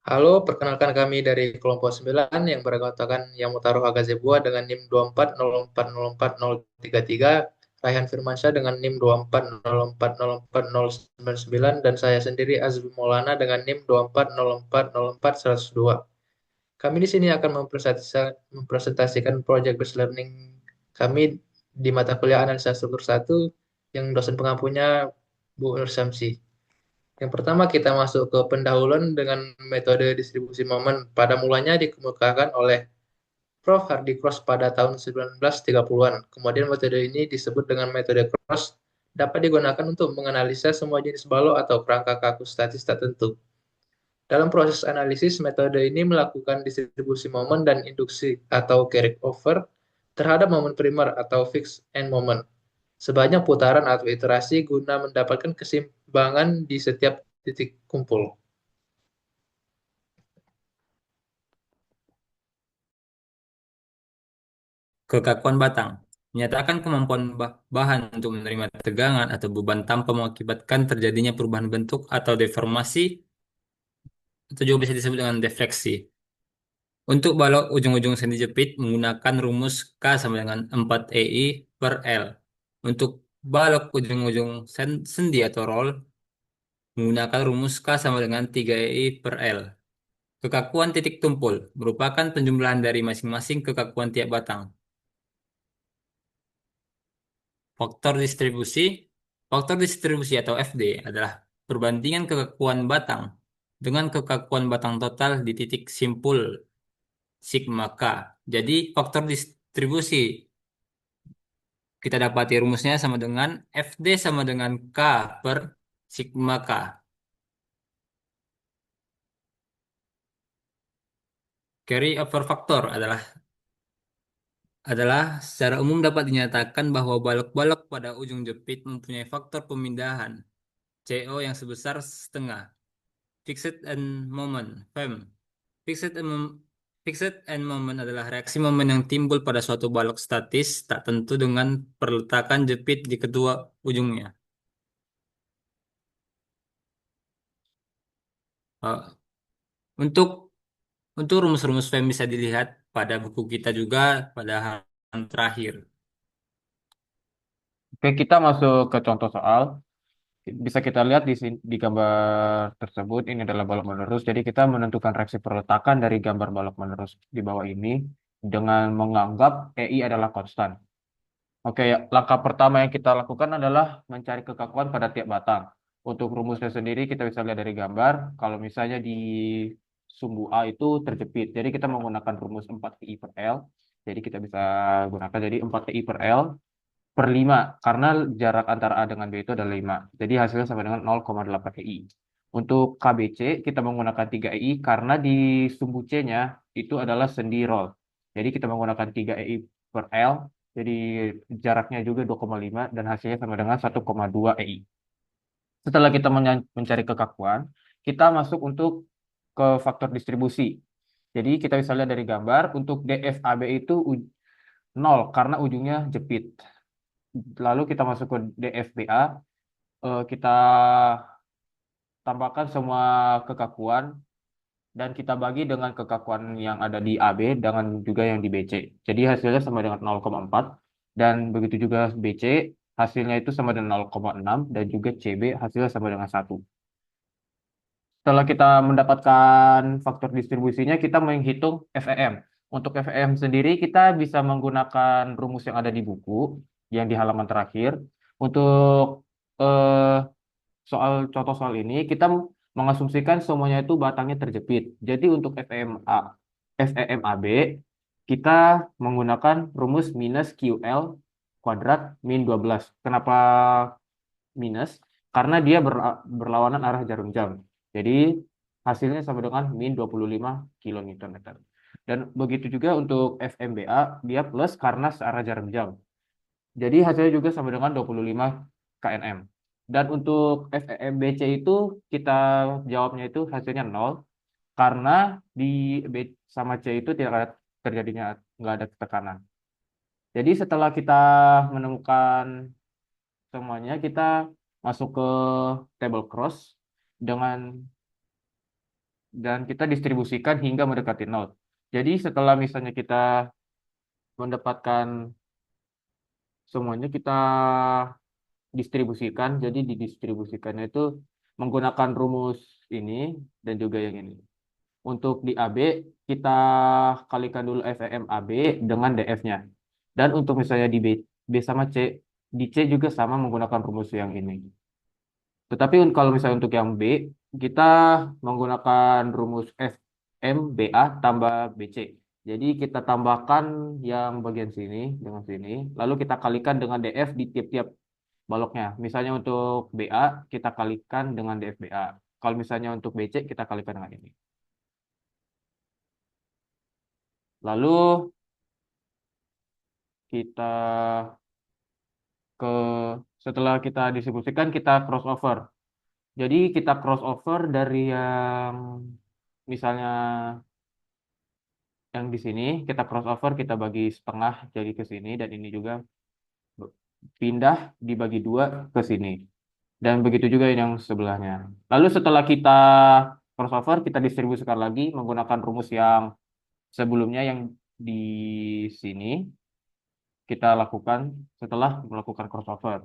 Halo, perkenalkan kami dari kelompok 9 yang beranggotakan Yamutaro Agazebua dengan NIM 24040433, Raihan Firmansyah dengan NIM 24040499, dan saya sendiri Azbi Maulana dengan NIM 2404040102. Kami di sini akan mempresentasikan project based learning kami di mata kuliah analisa struktur 1 yang dosen pengampunya Bu Nur Samsi. Yang pertama kita masuk ke pendahuluan dengan metode distribusi momen. Pada mulanya dikemukakan oleh Prof. Hardy Cross pada tahun 1930-an. Kemudian metode ini disebut dengan metode Cross, dapat digunakan untuk menganalisa semua jenis balok atau kerangka kaku statis tertentu. Dalam proses analisis, metode ini melakukan distribusi momen dan induksi atau carry over terhadap momen primer atau fixed end moment sebanyak putaran atau iterasi guna mendapatkan keseimbangan di setiap titik kumpul. Kekakuan batang menyatakan kemampuan bahan untuk menerima tegangan atau beban tanpa mengakibatkan terjadinya perubahan bentuk atau deformasi atau juga bisa disebut dengan defleksi. Untuk balok ujung-ujung sendi jepit menggunakan rumus K sama dengan 4 EI per L. Untuk balok ujung-ujung sendi atau roll menggunakan rumus K sama dengan 3 EI per L. Kekakuan titik tumpul merupakan penjumlahan dari masing-masing kekakuan tiap batang. Faktor distribusi. Faktor distribusi atau FD adalah perbandingan kekakuan batang dengan kekakuan batang total di titik simpul sigma K. Jadi faktor distribusi kita dapati rumusnya sama dengan FD sama dengan K per sigma K. Carry over factor adalah secara umum dapat dinyatakan bahwa balok-balok pada ujung jepit mempunyai faktor pemindahan CO yang sebesar setengah. Fixed end moment, FEM. Fixed and, fixed end moment adalah reaksi momen yang timbul pada suatu balok statis tak tentu dengan perletakan jepit di kedua ujungnya. Eh, untuk untuk rumus-rumus FEM bisa dilihat pada buku kita juga pada halaman terakhir. Oke, kita masuk ke contoh soal. Bisa kita lihat di sini, di gambar tersebut, ini adalah balok menerus. Jadi kita menentukan reaksi perletakan dari gambar balok menerus di bawah ini dengan menganggap EI adalah konstan. Oke, ya, langkah pertama yang kita lakukan adalah mencari kekakuan pada tiap batang. Untuk rumusnya sendiri kita bisa lihat dari gambar. Kalau misalnya di sumbu A itu terjepit. Jadi kita menggunakan rumus 4 PI per L. Jadi kita bisa gunakan jadi 4 PI per L per 5 karena jarak antara A dengan B itu adalah 5. Jadi hasilnya sama dengan 0,8 EI. Untuk KBC kita menggunakan 3 EI karena di sumbu C-nya itu adalah sendi roll. Jadi kita menggunakan 3 EI per L. Jadi jaraknya juga 2,5 dan hasilnya sama dengan 1,2 EI. Setelah kita mencari kekakuan, kita masuk untuk ke faktor distribusi. Jadi kita bisa lihat dari gambar untuk DFAB itu 0 karena ujungnya jepit. Lalu kita masuk ke DFBA, kita tambahkan semua kekakuan dan kita bagi dengan kekakuan yang ada di AB dengan juga yang di BC. Jadi hasilnya sama dengan 0,4 dan begitu juga BC hasilnya itu sama dengan 0,6 dan juga CB hasilnya sama dengan 1. Setelah kita mendapatkan faktor distribusinya, kita menghitung FEM. Untuk FEM sendiri kita bisa menggunakan rumus yang ada di buku yang di halaman terakhir. Untuk eh, contoh soal ini kita mengasumsikan semuanya itu batangnya terjepit. Jadi untuk FEMAB kita menggunakan rumus minus QL kuadrat min 12. Kenapa minus? Karena dia berlawanan arah jarum jam. Jadi hasilnya sama dengan min 25 kilonewton meter. Dan begitu juga untuk FMBA dia plus karena searah jarum jam. Jadi hasilnya juga sama dengan 25 kNm. Dan untuk FEMBC itu kita jawabnya itu hasilnya nol karena di B sama C itu tidak ada terjadinya nggak ada tekanan. Jadi setelah kita menemukan semuanya, kita masuk ke table cross dengan dan kita distribusikan hingga mendekati nol. Jadi setelah misalnya kita mendapatkan semuanya, kita distribusikan. Jadi didistribusikannya itu menggunakan rumus ini dan juga yang ini. Untuk di AB, kita kalikan dulu FEM AB dengan DF-nya. Dan untuk misalnya di B sama C, di C juga sama menggunakan rumus yang ini. Tetapi kalau misalnya untuk yang B, kita menggunakan rumus FMBA tambah BC. Jadi kita tambahkan yang bagian sini dengan sini, lalu kita kalikan dengan DF di tiap-tiap baloknya. Misalnya untuk BA, kita kalikan dengan DF BA. Kalau misalnya untuk BC, kita kalikan dengan ini. Lalu kita ke setelah kita distribusikan, kita crossover. Jadi kita crossover dari yang misalnya yang di sini kita crossover, kita bagi setengah jadi ke sini, dan ini juga pindah dibagi dua ke sini, dan begitu juga yang sebelahnya. Lalu setelah kita crossover, kita distribusikan lagi menggunakan rumus yang sebelumnya yang di sini kita lakukan setelah melakukan crossover.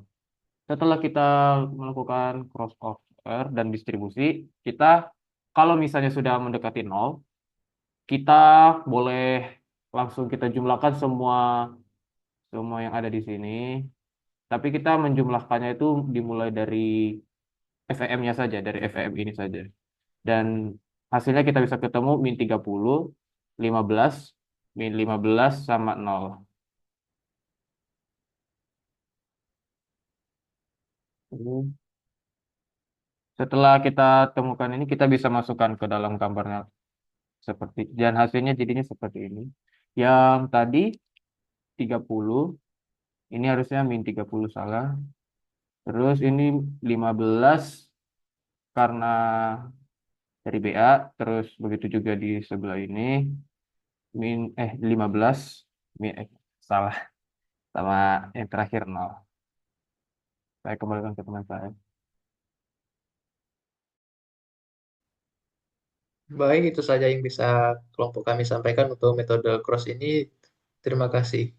Setelah kita melakukan crossover dan distribusi, kita kalau misalnya sudah mendekati nol, kita boleh langsung kita jumlahkan semua semua yang ada di sini. Tapi kita menjumlahkannya itu dimulai dari FEM-nya saja, dari FEM ini saja. Dan hasilnya kita bisa ketemu min 30, 15, min 15 sama nol. Setelah kita temukan ini, kita bisa masukkan ke dalam gambarnya seperti, dan hasilnya jadinya seperti ini. Yang tadi 30, ini harusnya min 30 salah. Terus ini 15 karena dari BA, terus begitu juga di sebelah ini min 15 min salah, sama yang terakhir nol. Saya kembalikan ke teman saya. Baik, itu saja yang bisa kelompok kami sampaikan untuk metode cross ini. Terima kasih.